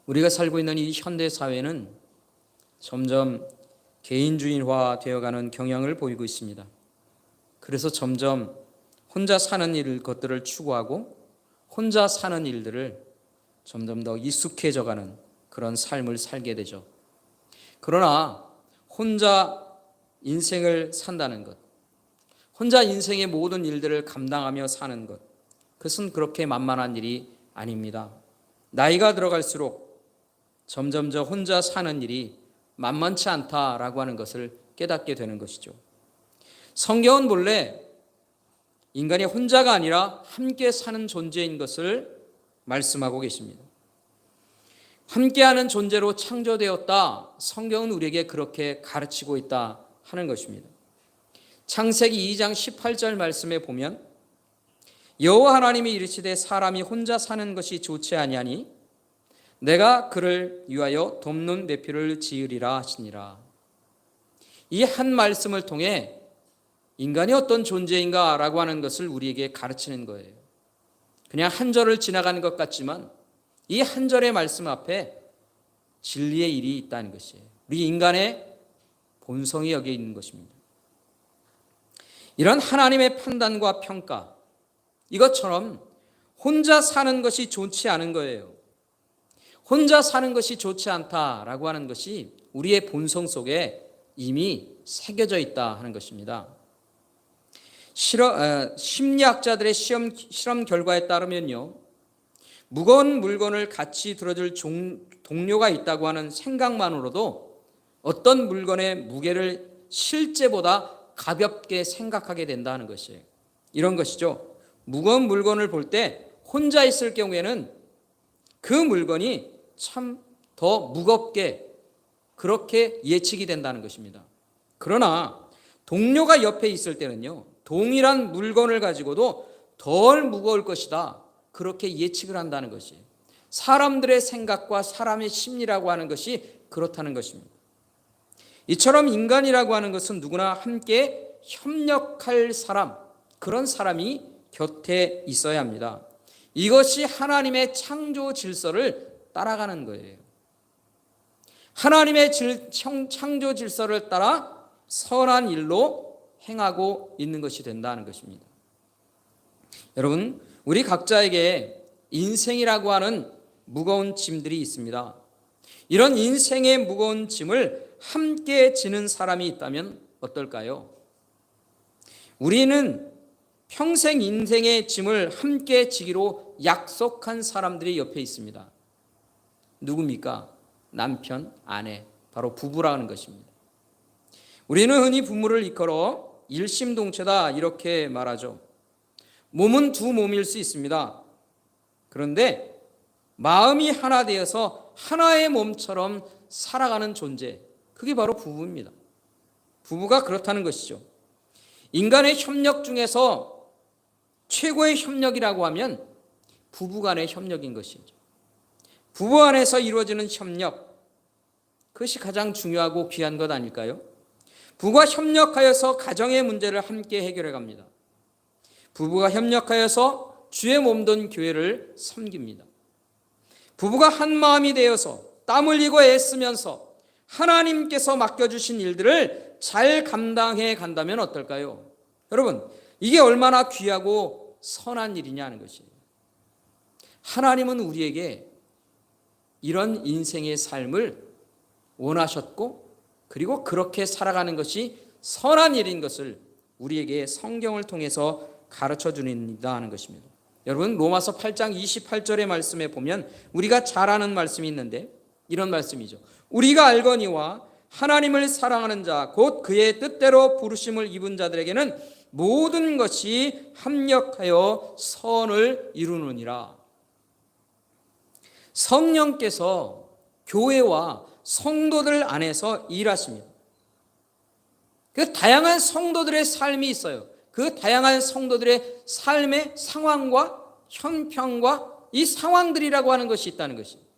우리가 살고 있는 이 현대 사회는 점점 개인주의화 되어가는 경향을 보이고 있습니다. 그래서 점점 혼자 사는 것들을 추구하고 혼자 사는 일들을 점점 더 익숙해져가는 그런 삶을 살게 되죠. 그러나 혼자 인생을 산다는 것, 혼자 인생의 모든 일들을 감당하며 사는 것, 그것은 그렇게 만만한 일이 아닙니다. 나이가 들어갈수록 점점 저 혼자 사는 일이 만만치 않다라고 하는 것을 깨닫게 되는 것이죠. 성경은 본래 인간이 혼자가 아니라 함께 사는 존재인 것을 말씀하고 계십니다. 함께하는 존재로 창조되었다. 성경은 우리에게 그렇게 가르치고 있다 하는 것입니다. 창세기 2장 18절 말씀에 보면 여호와 하나님이 이르시되 사람이 혼자 사는 것이 좋지 아니하니 내가 그를 위하여 돕는 배필을 지으리라 하시니라. 이 한 말씀을 통해 인간이 어떤 존재인가라고 하는 것을 우리에게 가르치는 거예요. 그냥 한 절을 지나가는 것 같지만 이 한 절의 말씀 앞에 진리의 일이 있다는 것이에요. 우리 인간의 본성이 여기에 있는 것입니다. 이런 하나님의 판단과 평가, 이것처럼 혼자 사는 것이 좋지 않은 거예요. 혼자 사는 것이 좋지 않다라고 하는 것이 우리의 본성 속에 이미 새겨져 있다 하는 것입니다. 심리학자들의 실험 결과에 따르면요, 무거운 물건을 같이 들어줄 동료가 있다고 하는 생각만으로도 어떤 물건의 무게를 실제보다 가볍게 생각하게 된다는 것이에요. 이런 것이죠. 무거운 물건을 볼 때 혼자 있을 경우에는 그 물건이 참 더 무겁게 그렇게 예측이 된다는 것입니다. 그러나 동료가 옆에 있을 때는요, 동일한 물건을 가지고도 덜 무거울 것이다, 그렇게 예측을 한다는 것이에요. 사람들의 생각과 사람의 심리라고 하는 것이 그렇다는 것입니다. 이처럼 인간이라고 하는 것은 누구나 함께 협력할 사람, 그런 사람이 곁에 있어야 합니다. 이것이 하나님의 창조 질서를 따라가는 거예요. 하나님의 창조 질서를 따라 선한 일로 행하고 있는 것이 된다는 것입니다. 여러분, 우리 각자에게 인생이라고 하는 무거운 짐들이 있습니다. 이런 인생의 무거운 짐을 함께 지는 사람이 있다면 어떨까요? 우리는 평생 인생의 짐을 함께 지기로 약속한 사람들이 옆에 있습니다. 누굽니까? 남편, 아내, 바로 부부라는 것입니다. 우리는 흔히 부부를 일컬어 일심동체다 이렇게 말하죠. 몸은 두 몸일 수 있습니다. 그런데 마음이 하나 되어서 하나의 몸처럼 살아가는 존재, 그게 바로 부부입니다. 부부가 그렇다는 것이죠. 인간의 협력 중에서 최고의 협력이라고 하면 부부간의 협력인 것이죠. 부부 안에서 이루어지는 협력, 그것이 가장 중요하고 귀한 것 아닐까요? 부부가 협력하여서 가정의 문제를 함께 해결해 갑니다. 부부가 협력하여서 주의 몸된 교회를 섬깁니다. 부부가 한 마음이 되어서 땀 흘리고 애쓰면서 하나님께서 맡겨주신 일들을 잘 감당해 간다면 어떨까요? 여러분, 이게 얼마나 귀하고 선한 일이냐는 것이에요. 하나님은 우리에게 이런 인생의 삶을 원하셨고, 그리고 그렇게 살아가는 것이 선한 일인 것을 우리에게 성경을 통해서 가르쳐 주는다 하는 것입니다. 여러분, 로마서 8장 28절의 말씀에 보면 우리가 잘 아는 말씀이 있는데 이런 말씀이죠. 우리가 알거니와 하나님을 사랑하는 자 곧 그의 뜻대로 부르심을 입은 자들에게는 모든 것이 합력하여 선을 이루느니라. 성령께서 교회와 성도들 안에서 일하십니다. 그 다양한 성도들의 삶이 있어요. 그 다양한 성도들의 삶의 상황과 형편과 이 상황들이라고 하는 것이 있다는 것입니다.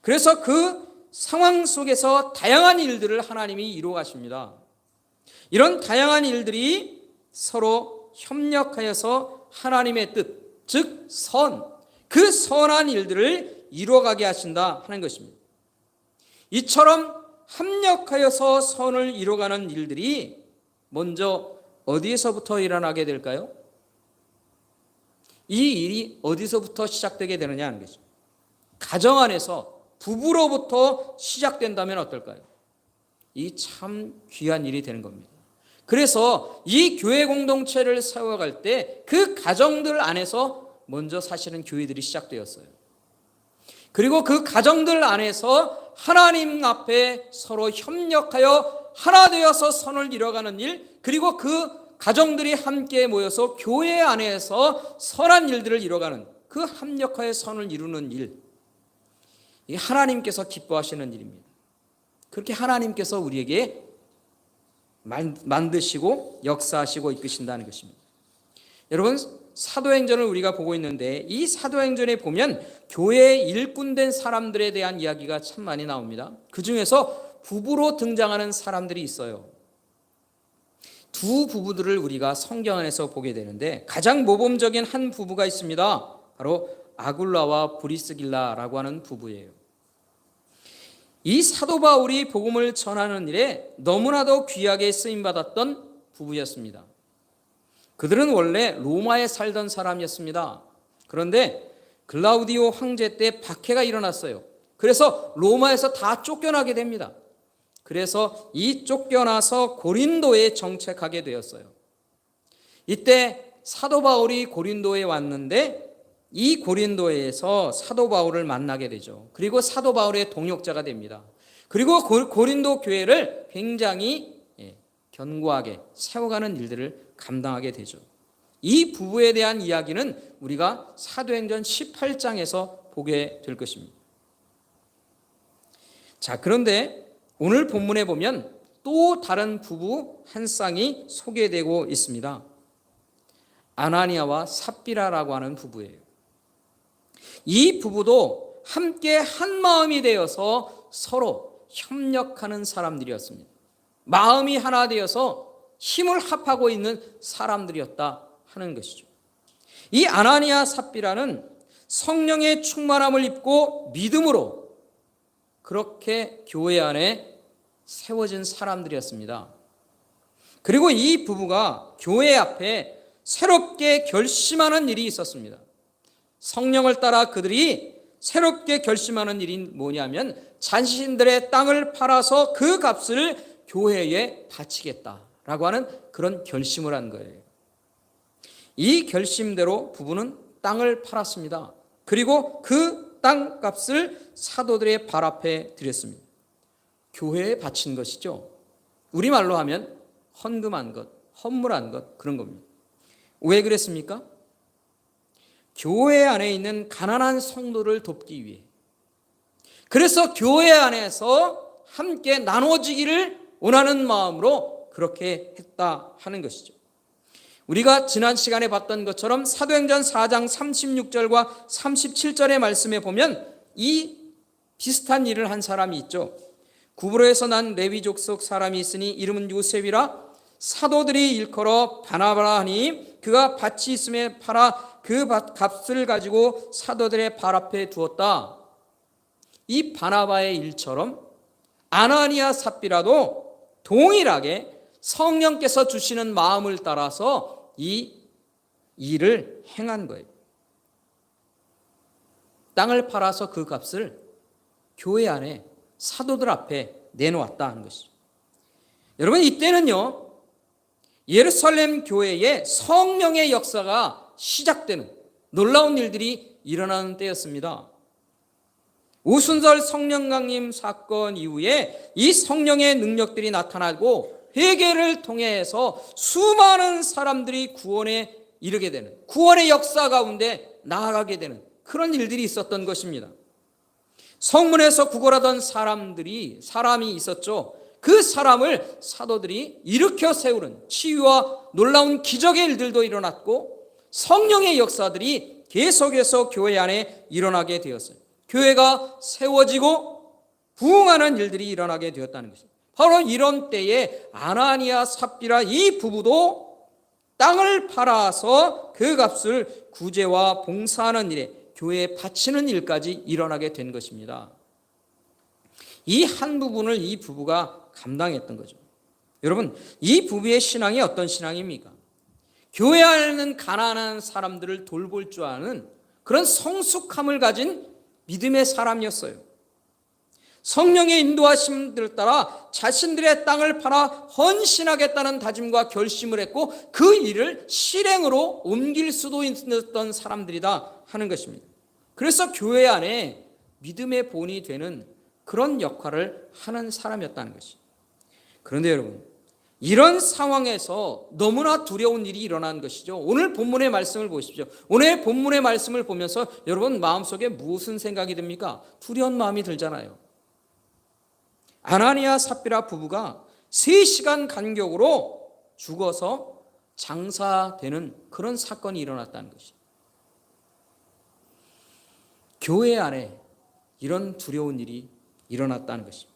그래서 그 상황 속에서 다양한 일들을 하나님이 이루어 가십니다. 이런 다양한 일들이 서로 협력하여서 하나님의 뜻, 즉 선, 그 선한 일들을 이루어가게 하신다 하는 것입니다. 이처럼 합력하여서 선을 이루어가는 일들이 먼저 어디에서부터 일어나게 될까요? 이 일이 어디서부터 시작되게 되느냐 하는 것입니다. 가정 안에서 부부로부터 시작된다면 어떨까요? 이 참 귀한 일이 되는 겁니다. 그래서 이 교회 공동체를 세워갈 때 그 가정들 안에서 먼저 사실은 교회들이 시작되었어요. 그리고 그 가정들 안에서 하나님 앞에 서로 협력하여 하나 되어서 선을 이뤄가는 일, 그리고 그 가정들이 함께 모여서 교회 안에서 선한 일들을 이뤄가는 그 합력하여 선을 이루는 일, 이게 하나님께서 기뻐하시는 일입니다. 그렇게 하나님께서 우리에게 만드시고 역사하시고 이끄신다는 것입니다. 여러분, 사도행전을 우리가 보고 있는데 이 사도행전에 보면 교회에 일꾼된 사람들에 대한 이야기가 참 많이 나옵니다. 그 중에서 부부로 등장하는 사람들이 있어요. 두 부부들을 우리가 성경 안에서 보게 되는데 가장 모범적인 한 부부가 있습니다. 바로 아굴라와 브리스길라라고 하는 부부예요. 이 사도 바울이 복음을 전하는 일에 너무나도 귀하게 쓰임받았던 부부였습니다. 그들은 원래 로마에 살던 사람이었습니다. 그런데 글라우디오 황제 때 박해가 일어났어요. 그래서 로마에서 다 쫓겨나게 됩니다. 그래서 이 쫓겨나서 고린도에 정착하게 되었어요. 이때 사도 바울이 고린도에 왔는데 이 고린도에서 사도 바울을 만나게 되죠. 그리고 사도 바울의 동역자가 됩니다. 그리고 고린도 교회를 굉장히 견고하게 세워가는 일들을 감당하게 되죠. 이 부부에 대한 이야기는 우리가 사도행전 18장에서 보게 될 것입니다. 자, 그런데 오늘 본문에 보면 또 다른 부부 한 쌍이 소개되고 있습니다. 아나니아와 삽비라라고 하는 부부예요. 이 부부도 함께 한 마음이 되어서 서로 협력하는 사람들이었습니다. 마음이 하나 되어서 힘을 합하고 있는 사람들이었다 하는 것이죠. 이 아나니아 삽비라는 성령의 충만함을 입고 믿음으로 그렇게 교회 안에 세워진 사람들이었습니다. 그리고 이 부부가 교회 앞에 새롭게 결심하는 일이 있었습니다. 성령을 따라 그들이 새롭게 결심하는 일이 뭐냐면 자신들의 땅을 팔아서 그 값을 교회에 바치겠다라고 하는 그런 결심을 한 거예요. 이 결심대로 부부는 땅을 팔았습니다. 그리고 그 땅값을 사도들의 발 앞에 드렸습니다. 교회에 바친 것이죠. 우리말로 하면 헌금한 것, 헌물한 것, 그런 겁니다. 왜 그랬습니까? 교회 안에 있는 가난한 성도를 돕기 위해. 그래서 교회 안에서 함께 나눠지기를 원하는 마음으로 그렇게 했다 하는 것이죠. 우리가 지난 시간에 봤던 것처럼 사도행전 4장 36절과 37절의 말씀에 보면 이 비슷한 일을 한 사람이 있죠. 구브로에서 난 레위 족속 사람이 있으니 이름은 요셉이라 사도들이 일컬어 바나바라 하니 그가 밭이 있음에 팔아 그 값을 가지고 사도들의 발 앞에 두었다. 이 바나바의 일처럼 아나니아 삽비라도 동일하게 성령께서 주시는 마음을 따라서 이 일을 행한 거예요. 땅을 팔아서 그 값을 교회 안에 사도들 앞에 내놓았다 하는 것이죠. 여러분, 이때는요 예루살렘 교회에 성령의 역사가 시작되는 놀라운 일들이 일어나는 때였습니다. 오순절 성령 강림 사건 이후에 이 성령의 능력들이 나타나고 회개를 통해서 수많은 사람들이 구원에 이르게 되는, 구원의 역사 가운데 나아가게 되는 그런 일들이 있었던 것입니다. 성문에서 구걸하던 사람이 있었죠. 그 사람을 사도들이 일으켜 세우는 치유와 놀라운 기적의 일들도 일어났고 성령의 역사들이 계속해서 교회 안에 일어나게 되었어요. 교회가 세워지고 부흥하는 일들이 일어나게 되었다는 것입니다. 바로 이런 때에 아나니아 삽비라 이 부부도 땅을 팔아서 그 값을 구제와 봉사하는 일에 교회에 바치는 일까지 일어나게 된 것입니다. 이 한 부분을 이 부부가 감당했던 거죠. 여러분, 이 부부의 신앙이 어떤 신앙입니까? 교회 안에는 가난한 사람들을 돌볼 줄 아는 그런 성숙함을 가진 믿음의 사람이었어요. 성령의 인도하심을 따라 자신들의 땅을 팔아 헌신하겠다는 다짐과 결심을 했고 그 일을 실행으로 옮길 수도 있었던 사람들이다 하는 것입니다. 그래서 교회 안에 믿음의 본이 되는 그런 역할을 하는 사람이었다는 것이죠. 그런데 여러분, 이런 상황에서 너무나 두려운 일이 일어난 것이죠. 오늘 본문의 말씀을 보십시오. 오늘 본문의 말씀을 보면서 여러분 마음속에 무슨 생각이 듭니까? 두려운 마음이 들잖아요. 아나니아 삽비라 부부가 3시간 간격으로 죽어서 장사되는 그런 사건이 일어났다는 것이죠. 교회 안에 이런 두려운 일이 일어났다는 것입니다.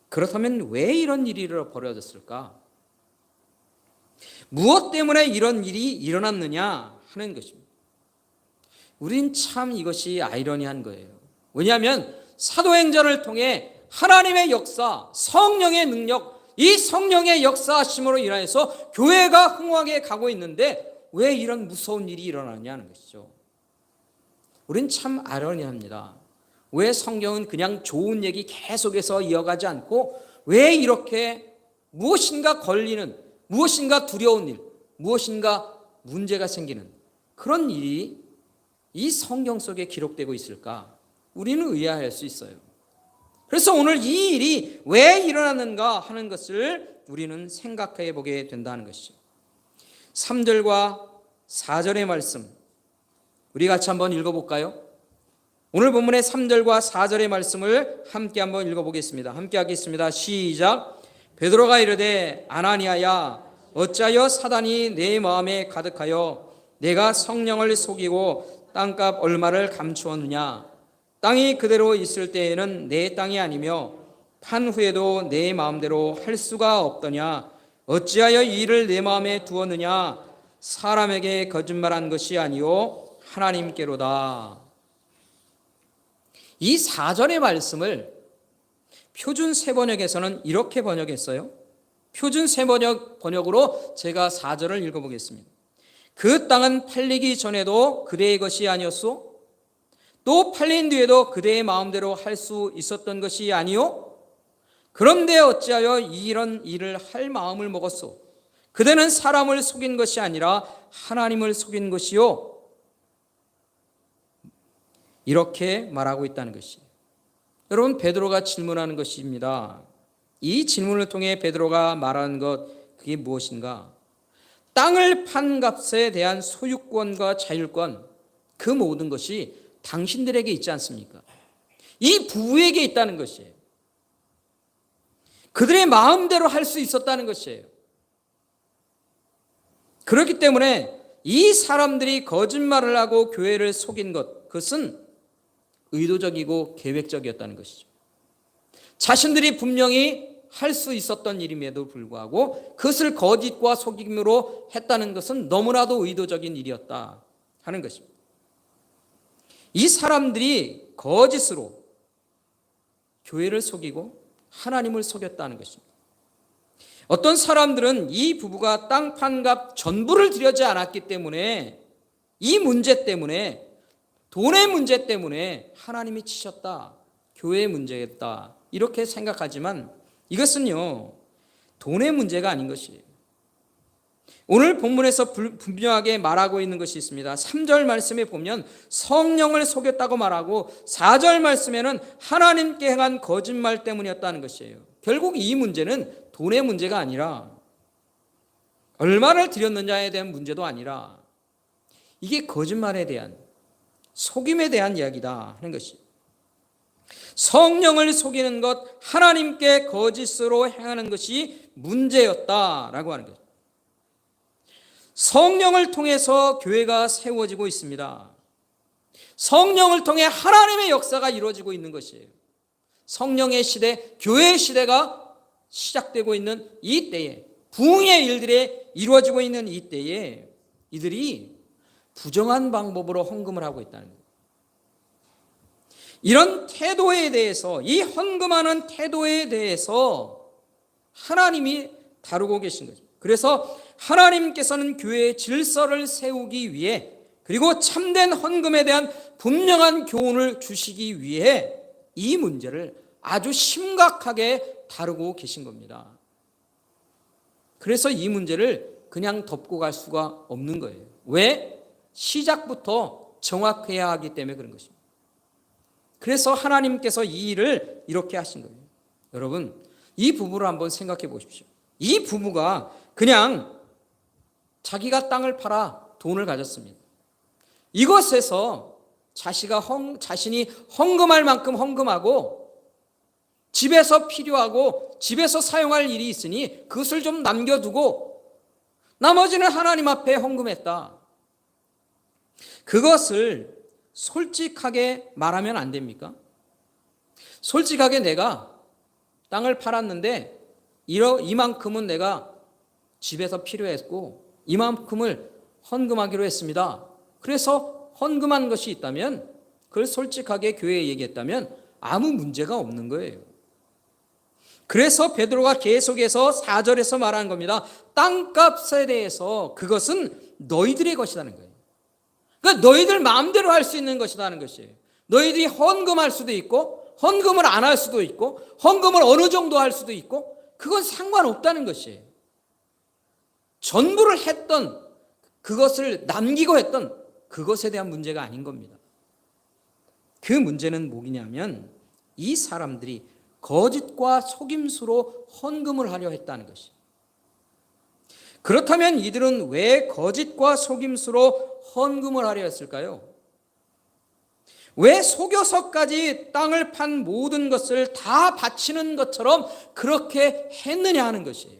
그렇다면 왜 이런 일이 벌어졌을까? 무엇 때문에 이런 일이 일어났느냐 하는 것입니다. 우린 참 이것이 아이러니한 거예요. 왜냐하면 사도행전을 통해 하나님의 역사, 성령의 능력, 이 성령의 역사하심으로 인하여서 교회가 흥황해 가고 있는데 왜 이런 무서운 일이 일어나냐는 것이죠. 우린 참 아이러니합니다. 왜 성경은 그냥 좋은 얘기 계속해서 이어가지 않고 왜 이렇게 무엇인가 걸리는, 무엇인가 두려운 일, 무엇인가 문제가 생기는 그런 일이 이 성경 속에 기록되고 있을까? 우리는 의아할 수 있어요. 그래서 오늘 이 일이 왜 일어났는가 하는 것을 우리는 생각해 보게 된다는 것이죠. 3절과 4절의 말씀 우리 같이 한번 읽어볼까요? 오늘 본문의 3절과 4절의 말씀을 함께 한번 읽어보겠습니다. 함께 하겠습니다. 시작. 베드로가 이르되 아나니아야 어찌하여 사단이 내 마음에 가득하여 내가 성령을 속이고 땅값 얼마를 감추었느냐. 땅이 그대로 있을 때에는 내 땅이 아니며 판 후에도 내 마음대로 할 수가 없더냐. 어찌하여 이 일을 내 마음에 두었느냐. 사람에게 거짓말한 것이 아니요 하나님께로다. 이 4절의 말씀을 표준 세번역에서는 이렇게 번역했어요. 표준 세번역으로 제가 4절을 읽어보겠습니다. 그 땅은 팔리기 전에도 그대의 것이 아니었소? 또 팔린 뒤에도 그대의 마음대로 할 수 있었던 것이 아니요? 그런데 어찌하여 이런 일을 할 마음을 먹었소? 그대는 사람을 속인 것이 아니라 하나님을 속인 것이요? 이렇게 말하고 있다는 것이에요. 여러분, 베드로가 질문하는 것입니다. 이 질문을 통해 베드로가 말하는 것 그게 무엇인가? 땅을 판 값에 대한 소유권과 자율권 그 모든 것이 당신들에게 있지 않습니까? 이 부부에게 있다는 것이에요. 그들의 마음대로 할 수 있었다는 것이에요. 그렇기 때문에 이 사람들이 거짓말을 하고 교회를 속인 것 그것은 의도적이고 계획적이었다는 것이죠. 자신들이 분명히 할 수 있었던 일임에도 불구하고 그것을 거짓과 속임으로 했다는 것은 너무나도 의도적인 일이었다 하는 것입니다. 이 사람들이 거짓으로 교회를 속이고 하나님을 속였다는 것입니다. 어떤 사람들은 이 부부가 땅 판 값 전부를 들여지 않았기 때문에 이 문제 때문에 돈의 문제 때문에 하나님이 치셨다. 교회의 문제였다. 이렇게 생각하지만 이것은요. 돈의 문제가 아닌 것이에요. 오늘 본문에서 분명하게 말하고 있는 것이 있습니다. 3절 말씀에 보면 성령을 속였다고 말하고 4절 말씀에는 하나님께 행한 거짓말 때문이었다는 것이에요. 결국 이 문제는 돈의 문제가 아니라 얼마를 드렸느냐에 대한 문제도 아니라 이게 거짓말에 대한 속임에 대한 이야기다 하는 것이 성령을 속이는 것 하나님께 거짓으로 행하는 것이 문제였다라고 하는 것. 성령을 통해서 교회가 세워지고 있습니다. 성령을 통해 하나님의 역사가 이루어지고 있는 것이에요. 성령의 시대, 교회의 시대가 시작되고 있는 이 때에 부흥의 일들이 이루어지고 있는 이 때에 이들이 부정한 방법으로 헌금을 하고 있다는 거예요. 이런 태도에 대해서, 이 헌금하는 태도에 대해서 하나님이 다루고 계신 거죠. 그래서 하나님께서는 교회의 질서를 세우기 위해, 그리고 참된 헌금에 대한 분명한 교훈을 주시기 위해 이 문제를 아주 심각하게 다루고 계신 겁니다. 그래서 이 문제를 그냥 덮고 갈 수가 없는 거예요. 왜? 시작부터 정확해야 하기 때문에 그런 것입니다. 그래서 하나님께서 이 일을 이렇게 하신 거예요. 여러분, 이 부부를 한번 생각해 보십시오. 이 부부가 그냥 자기가 땅을 팔아 돈을 가졌습니다. 이것에서 자신이 헌금할 만큼 헌금하고, 집에서 필요하고 집에서 사용할 일이 있으니 그것을 좀 남겨두고 나머지는 하나님 앞에 헌금했다. 그것을 솔직하게 말하면 안 됩니까? 솔직하게 내가 땅을 팔았는데 이만큼은 내가 집에서 필요했고 이만큼을 헌금하기로 했습니다. 그래서 헌금한 것이 있다면 그걸 솔직하게 교회에 얘기했다면 아무 문제가 없는 거예요. 그래서 베드로가 계속해서 4절에서 말하는 겁니다. 땅값에 대해서 그것은 너희들의 것이라는 거예요. 그러니까 너희들 마음대로 할 수 있는 것이라는 것이에요. 너희들이 헌금할 수도 있고 헌금을 안 할 수도 있고 헌금을 어느 정도 할 수도 있고 그건 상관없다는 것이에요. 전부를 했던, 그것을 남기고 했던 그것에 대한 문제가 아닌 겁니다. 그 문제는 뭐냐면 이 사람들이 거짓과 속임수로 헌금을 하려 했다는 것이에요. 그렇다면 이들은 왜 거짓과 속임수로 헌금을 하려 했을까요? 왜 속여서까지 땅을 판 모든 것을 다 바치는 것처럼 그렇게 했느냐 하는 것이에요.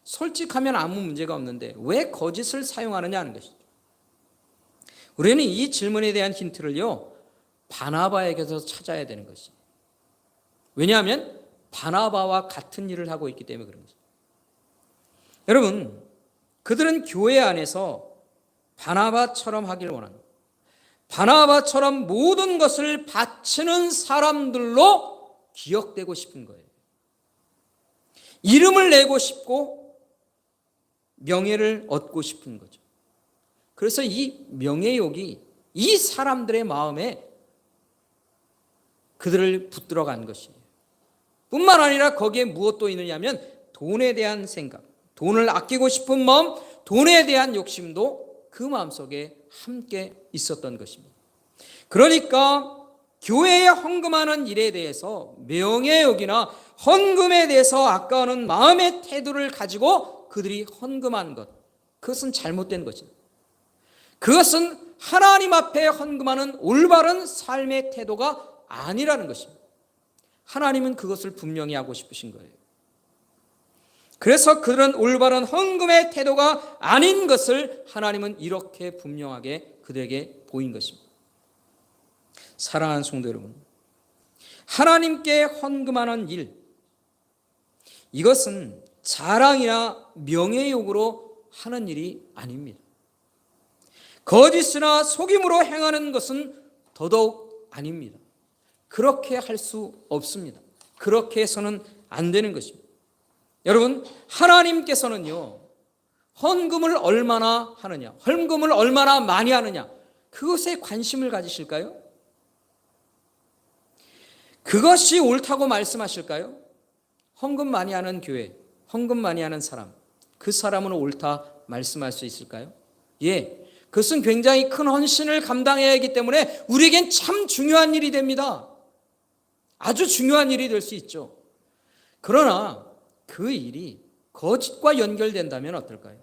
솔직하면 아무 문제가 없는데 왜 거짓을 사용하느냐 하는 것이죠. 우리는 이 질문에 대한 힌트를요, 바나바에게서 찾아야 되는 것이에요. 왜냐하면 바나바와 같은 일을 하고 있기 때문에 그런 거죠. 여러분, 그들은 교회 안에서 바나바처럼 하길 원합니다. 바나바처럼 모든 것을 바치는 사람들로 기억되고 싶은 거예요. 이름을 내고 싶고 명예를 얻고 싶은 거죠. 그래서 이 명예욕이 이 사람들의 마음에 그들을 붙들어간 것이에요. 뿐만 아니라 거기에 무엇도 있느냐면 돈에 대한 생각, 돈을 아끼고 싶은 마음, 돈에 대한 욕심도 그 마음속에 함께 있었던 것입니다. 그러니까 교회에 헌금하는 일에 대해서 명예욕이나 헌금에 대해서 아까워하는 마음의 태도를 가지고 그들이 헌금한 것, 그것은 잘못된 것입니다. 그것은 하나님 앞에 헌금하는 올바른 삶의 태도가 아니라는 것입니다. 하나님은 그것을 분명히 하고 싶으신 거예요. 그래서 그들은 올바른 헌금의 태도가 아닌 것을 하나님은 이렇게 분명하게 그들에게 보인 것입니다. 사랑하는 성도 여러분, 하나님께 헌금하는 일, 이것은 자랑이나 명예욕으로 하는 일이 아닙니다. 거짓이나 속임으로 행하는 것은 더더욱 아닙니다. 그렇게 할 수 없습니다. 그렇게 해서는 안 되는 것입니다. 여러분, 하나님께서는요, 헌금을 얼마나 하느냐, 헌금을 얼마나 많이 하느냐, 그것에 관심을 가지실까요? 그것이 옳다고 말씀하실까요? 헌금 많이 하는 교회, 헌금 많이 하는 사람, 그 사람은 옳다 말씀할 수 있을까요? 예, 그것은 굉장히 큰 헌신을 감당해야 하기 때문에 우리에겐 참 중요한 일이 됩니다. 아주 중요한 일이 될 수 있죠. 그러나 그 일이 거짓과 연결된다면 어떨까요?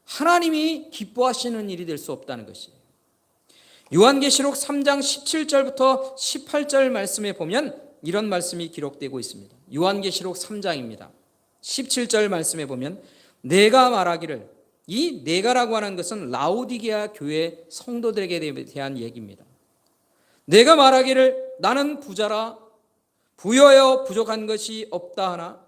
하나님이 기뻐하시는 일이 될 수 없다는 것이에요. 요한계시록 3장 17절부터 18절 말씀에 보면 이런 말씀이 기록되고 있습니다. 요한계시록 3장입니다. 17절 말씀에 보면 내가 말하기를, 이 내가라고 하는 것은 라오디게아 교회 성도들에게 대한 얘기입니다. 내가 말하기를 나는 부자라 부여하여 부족한 것이 없다 하나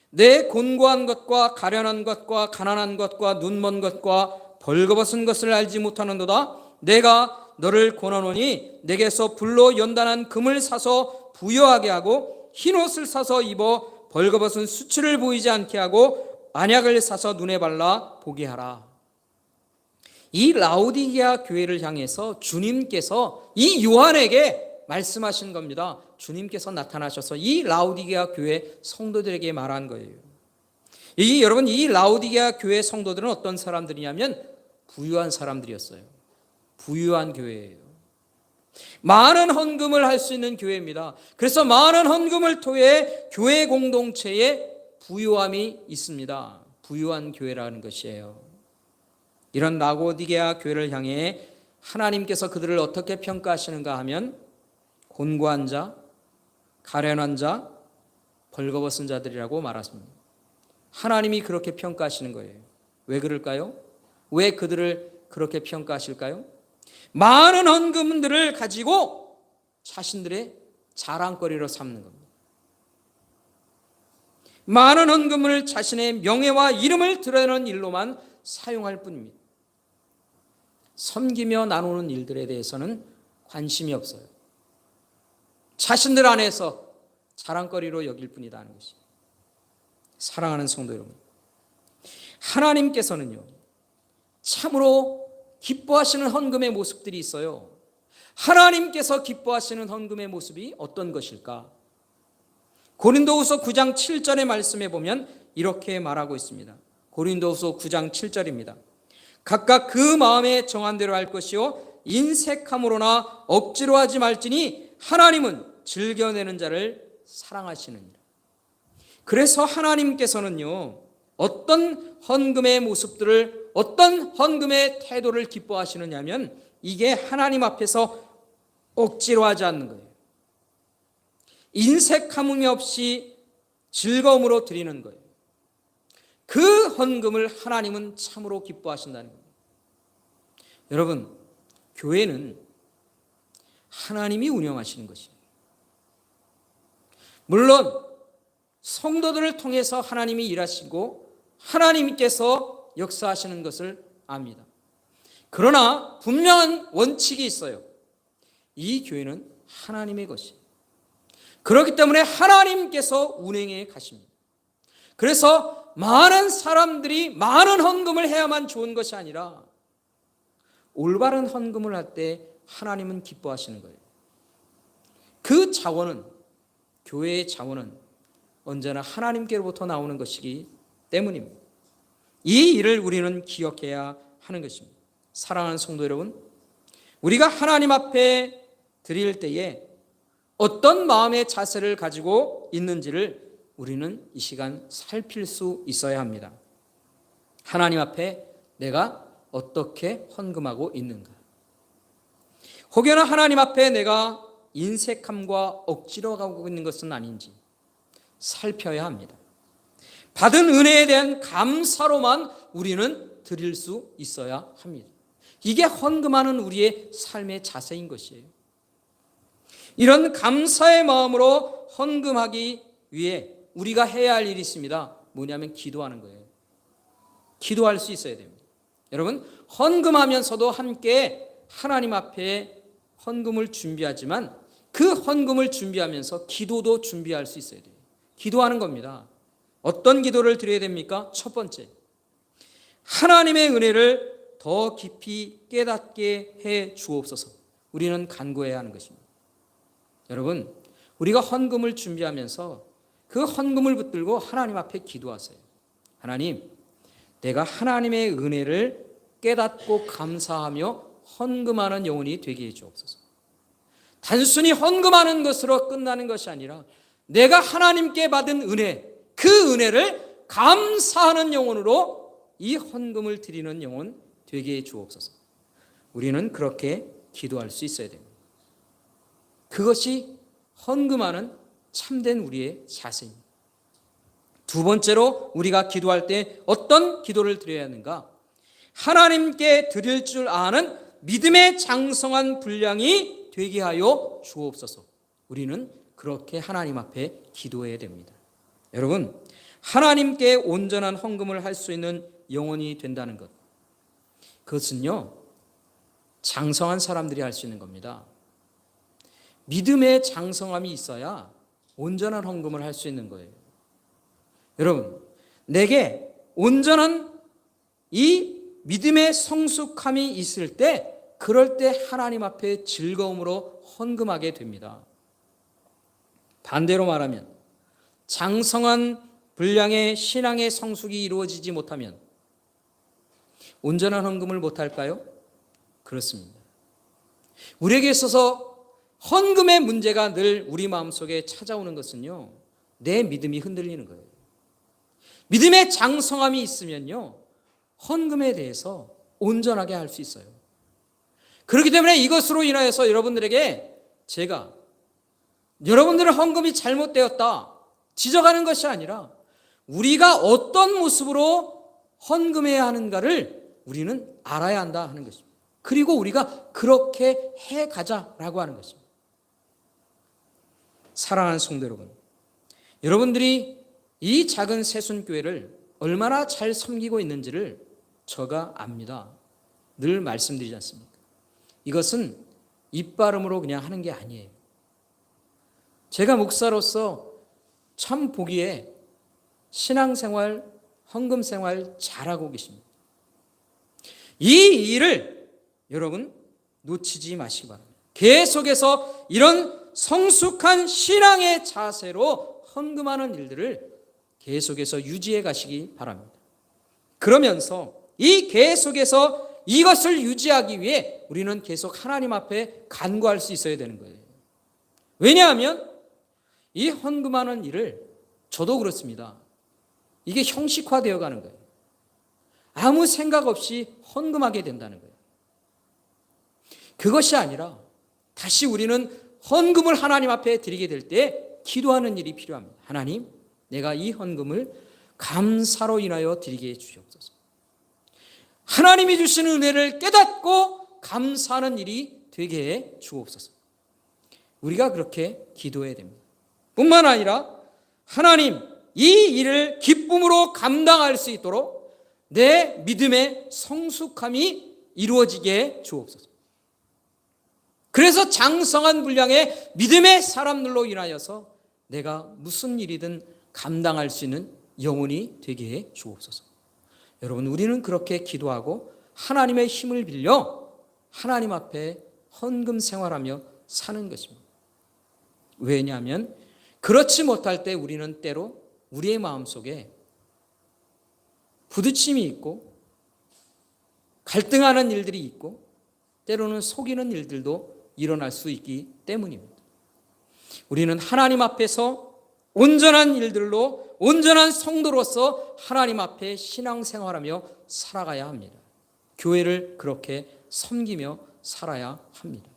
내 곤고한 것과 가련한 것과 가난한 것과 눈먼 것과 벌거벗은 것을 알지 못하는도다. 내가 너를 권하노니 내게서 불로 연단한 금을 사서 부여하게 하고 흰옷을 사서 입어 벌거벗은 수치를 보이지 않게 하고 안약을 사서 눈에 발라 보게 하라. 이 라오디게아 교회를 향해서 주님께서 이 요한에게 말씀하신 겁니다. 주님께서 나타나셔서 이 라오디게아 교회 성도들에게 말한 거예요. 여러분, 이 라오디게아 교회 성도들은 어떤 사람들이냐면 부유한 사람들이었어요. 부유한 교회예요. 많은 헌금을 할 수 있는 교회입니다. 그래서 많은 헌금을 통해 교회 공동체에 부유함이 있습니다. 부유한 교회라는 것이에요. 이런 라오디게아 교회를 향해 하나님께서 그들을 어떻게 평가하시는가 하면 곤고한 자, 가련한 자, 벌거벗은 자들이라고 말하십니다. 하나님이 그렇게 평가하시는 거예요. 왜 그럴까요? 왜 그들을 그렇게 평가하실까요? 많은 헌금들을 가지고 자신들의 자랑거리로 삼는 겁니다. 많은 헌금을 자신의 명예와 이름을 드러내는 일로만 사용할 뿐입니다. 섬기며 나누는 일들에 대해서는 관심이 없어요. 자신들 안에서 자랑거리로 여길 뿐이다 는 것입니다. 사랑하는 성도 여러분, 하나님께서는요 참으로 기뻐하시는 헌금의 모습들이 있어요. 하나님께서 기뻐하시는 헌금의 모습이 어떤 것일까? 고린도후서 9장 7절의 말씀에 보면 이렇게 말하고 있습니다. 고린도후서 9장 7절입니다. 각각 그 마음에 정한 대로 할 것이요 인색함으로나 억지로 하지 말지니 하나님은 즐겨내는 자를 사랑하시느니라. 그래서 하나님께서는요 어떤 헌금의 모습들을, 어떤 헌금의 태도를 기뻐하시느냐 하면 이게 하나님 앞에서 억지로 하지 않는 거예요. 인색함이 없이 즐거움으로 드리는 거예요. 그 헌금을 하나님은 참으로 기뻐하신다는 겁니다. 여러분, 교회는 하나님이 운영하시는 것이에요. 물론 성도들을 통해서 하나님이 일하시고 하나님께서 역사하시는 것을 압니다. 그러나 분명한 원칙이 있어요. 이 교회는 하나님의 것이에요. 그렇기 때문에 하나님께서 운행해 가십니다. 그래서 많은 사람들이 많은 헌금을 해야만 좋은 것이 아니라 올바른 헌금을 할 때 하나님은 기뻐하시는 거예요. 그 자원은, 교회의 자원은 언제나 하나님께로부터 나오는 것이기 때문입니다. 이 일을 우리는 기억해야 하는 것입니다. 사랑하는 성도 여러분, 우리가 하나님 앞에 드릴 때에 어떤 마음의 자세를 가지고 있는지를 우리는 이 시간 살필 수 있어야 합니다. 하나님 앞에 내가 어떻게 헌금하고 있는가? 혹여나 하나님 앞에 내가 인색함과 억지로 가고 있는 것은 아닌지 살펴야 합니다. 받은 은혜에 대한 감사로만 우리는 드릴 수 있어야 합니다. 이게 헌금하는 우리의 삶의 자세인 것이에요. 이런 감사의 마음으로 헌금하기 위해 우리가 해야 할 일이 있습니다. 뭐냐면 기도하는 거예요. 기도할 수 있어야 됩니다. 여러분, 헌금하면서도 함께 하나님 앞에 헌금을 준비하지만 그 헌금을 준비하면서 기도도 준비할 수 있어야 돼요. 기도하는 겁니다. 어떤 기도를 드려야 됩니까? 첫 번째, 하나님의 은혜를 더 깊이 깨닫게 해 주옵소서. 우리는 간구해야 하는 것입니다. 여러분, 우리가 헌금을 준비하면서 그 헌금을 붙들고 하나님 앞에 기도하세요. 하나님, 내가 하나님의 은혜를 깨닫고 감사하며 헌금하는 영혼이 되게 해 주옵소서. 단순히 헌금하는 것으로 끝나는 것이 아니라 내가 하나님께 받은 은혜, 그 은혜를 감사하는 영혼으로 이 헌금을 드리는 영혼 되게 해 주옵소서. 우리는 그렇게 기도할 수 있어야 됩니다. 그것이 헌금하는 참된 우리의 자세입니다. 두 번째로 우리가 기도할 때 어떤 기도를 드려야 하는가? 하나님께 드릴 줄 아는 믿음의 장성한 분량이 되게 하여 주옵소서. 우리는 그렇게 하나님 앞에 기도해야 됩니다. 여러분, 하나님께 온전한 헌금을 할 수 있는 영혼이 된다는 것, 그것은요 장성한 사람들이 할 수 있는 겁니다. 믿음의 장성함이 있어야 온전한 헌금을 할 수 있는 거예요. 여러분, 내게 온전한 이 믿음의 성숙함이 있을 때, 그럴 때 하나님 앞에 즐거움으로 헌금하게 됩니다. 반대로 말하면 장성한 분량의 신앙의 성숙이 이루어지지 못하면 온전한 헌금을 못할까요? 그렇습니다. 우리에게 있어서 헌금의 문제가 늘 우리 마음속에 찾아오는 것은요, 내 믿음이 흔들리는 거예요. 믿음의 장성함이 있으면요, 헌금에 대해서 온전하게 할 수 있어요. 그렇기 때문에 이것으로 인하여서 여러분들에게 제가 여러분들의 헌금이 잘못되었다 지적하는 것이 아니라, 우리가 어떤 모습으로 헌금해야 하는가를 우리는 알아야 한다 하는 것입니다. 그리고 우리가 그렇게 해가자라고 하는 것입니다. 사랑하는 성도 여러분, 여러분들이 이 작은 새순교회를 얼마나 잘 섬기고 있는지를 저가 압니다. 늘 말씀드리지 않습니까? 이것은 입바름으로 그냥 하는 게 아니에요. 제가 목사로서 참 보기에 신앙생활, 헌금생활 잘하고 계십니다. 이 일을 여러분 놓치지 마시기 바랍니다. 계속해서 이런 성숙한 신앙의 자세로 헌금하는 일들을 계속해서 유지해 가시기 바랍니다. 그러면서 이 계속해서 이것을 유지하기 위해 우리는 계속 하나님 앞에 간구할 수 있어야 되는 거예요. 왜냐하면 이 헌금하는 일을, 저도 그렇습니다, 이게 형식화되어 가는 거예요. 아무 생각 없이 헌금하게 된다는 거예요. 그것이 아니라 다시 우리는 헌금을 하나님 앞에 드리게 될 때 기도하는 일이 필요합니다. 하나님, 내가 이 헌금을 감사로 인하여 드리게 해주시옵소서. 하나님이 주시는 은혜를 깨닫고 감사하는 일이 되게 해 주옵소서. 우리가 그렇게 기도해야 됩니다. 뿐만 아니라 하나님, 이 일을 기쁨으로 감당할 수 있도록 내 믿음의 성숙함이 이루어지게 해 주옵소서. 그래서 장성한 분량의 믿음의 사람들로 인하여서 내가 무슨 일이든 감당할 수 있는 영혼이 되게 해 주옵소서. 여러분, 우리는 그렇게 기도하고 하나님의 힘을 빌려 하나님 앞에 헌금 생활하며 사는 것입니다. 왜냐하면 그렇지 못할 때 우리는 때로 우리의 마음속에 부딪힘이 있고 갈등하는 일들이 있고 때로는 속이는 일들도 일어날 수 있기 때문입니다. 우리는 하나님 앞에서 온전한 일들로, 온전한 성도로서 하나님 앞에 신앙생활하며 살아가야 합니다. 교회를 그렇게 섬기며 살아야 합니다.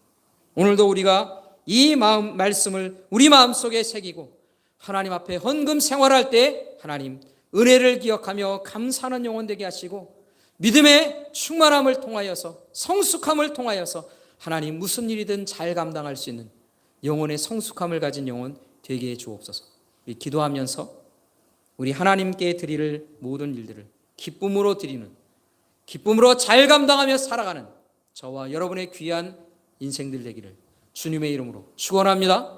오늘도 우리가 이 말씀을 우리 마음속에 새기고 하나님 앞에 헌금 생활할 때 하나님 은혜를 기억하며 감사하는 영혼 되게 하시고, 믿음의 충만함을 통하여서, 성숙함을 통하여서 하나님 무슨 일이든 잘 감당할 수 있는 영혼의 성숙함을 가진 영혼 되게 해 주옵소서. 우리 기도하면서 우리 하나님께 드릴 모든 일들을 기쁨으로 드리는, 기쁨으로 잘 감당하며 살아가는 저와 여러분의 귀한 인생들 되기를 주님의 이름으로 축원합니다.